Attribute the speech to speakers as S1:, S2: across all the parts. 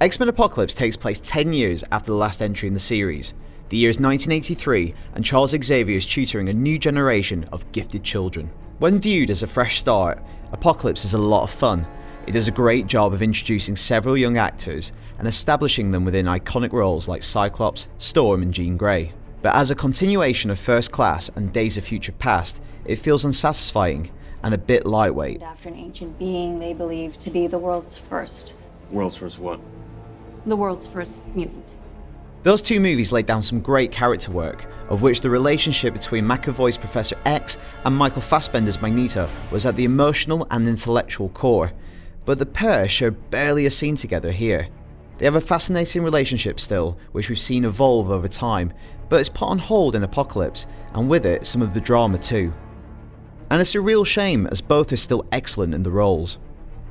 S1: X-Men Apocalypse takes place 10 years after the last entry in the series. The year is 1983, and Charles Xavier is tutoring a new generation of gifted children. When viewed as a fresh start, Apocalypse is a lot of fun. It does a great job of introducing several young actors and establishing them within iconic roles like Cyclops, Storm and Jean Grey. But as a continuation of First Class and Days of Future Past, it feels unsatisfying and a bit lightweight.
S2: After an ancient being they believe to be the world's first.
S3: World's first what?
S2: The world's first mutant.
S1: Those two movies laid down some great character work, of which the relationship between McAvoy's Professor X and Michael Fassbender's Magneto was at the emotional and intellectual core, but the pair share barely a scene together here. They have a fascinating relationship still, which we've seen evolve over time, but it's put on hold in Apocalypse, and with it some of the drama too. And it's a real shame, as both are still excellent in the roles.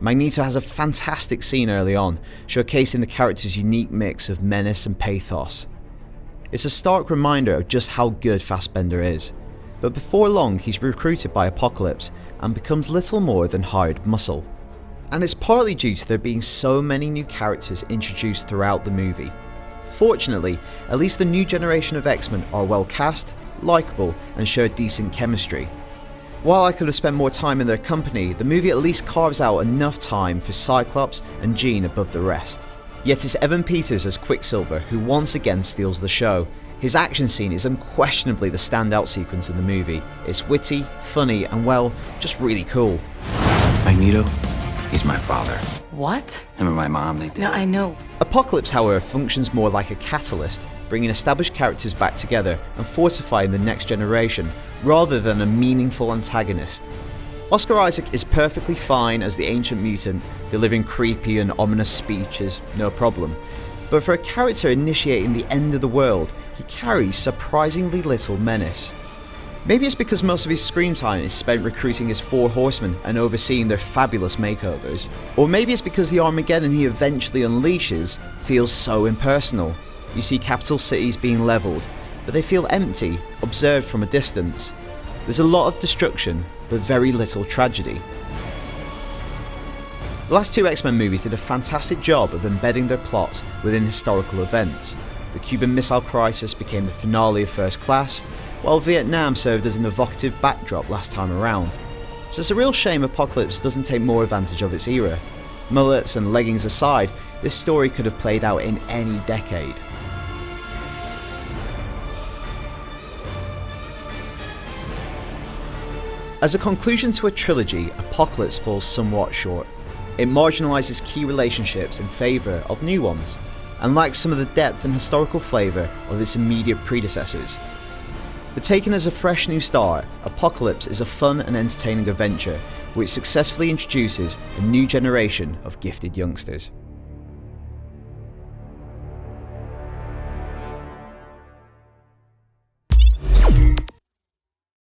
S1: Magneto has a fantastic scene early on, showcasing the character's unique mix of menace and pathos. It's a stark reminder of just how good Fassbender is, but before long he's recruited by Apocalypse and becomes little more than hired muscle. And it's partly due to there being so many new characters introduced throughout the movie. Fortunately, at least the new generation of X-Men are well cast, likeable and share decent chemistry. While I could have spent more time in their company, the movie at least carves out enough time for Cyclops and Jean above the rest. Yet it's Evan Peters as Quicksilver who once again steals the show. His action scene is unquestionably the standout sequence in the movie. It's witty, funny and well, just really cool.
S4: Magneto, he's my father.
S5: What?
S4: Him and my mom, they did.
S5: No, I know.
S1: Apocalypse, however, functions more like a catalyst, bringing established characters back together and fortifying the next generation, rather than a meaningful antagonist. Oscar Isaac is perfectly fine as the ancient mutant, delivering creepy and ominous speeches, no problem. But for a character initiating the end of the world, he carries surprisingly little menace. Maybe it's because most of his screen time is spent recruiting his 4 horsemen and overseeing their fabulous makeovers. Or maybe it's because the Armageddon he eventually unleashes feels so impersonal. You see capital cities being leveled, but they feel empty, observed from a distance. There's a lot of destruction, but very little tragedy. The last 2 X-Men movies did a fantastic job of embedding their plots within historical events. The Cuban Missile Crisis became the finale of First Class, while Vietnam served as an evocative backdrop last time around. So it's a real shame Apocalypse doesn't take more advantage of its era. Mullets and leggings aside, this story could have played out in any decade. As a conclusion to a trilogy, Apocalypse falls somewhat short. It marginalises key relationships in favour of new ones, and lacks some of the depth and historical flavour of its immediate predecessors. But taken as a fresh new start, Apocalypse is a fun and entertaining adventure which successfully introduces a new generation of gifted youngsters.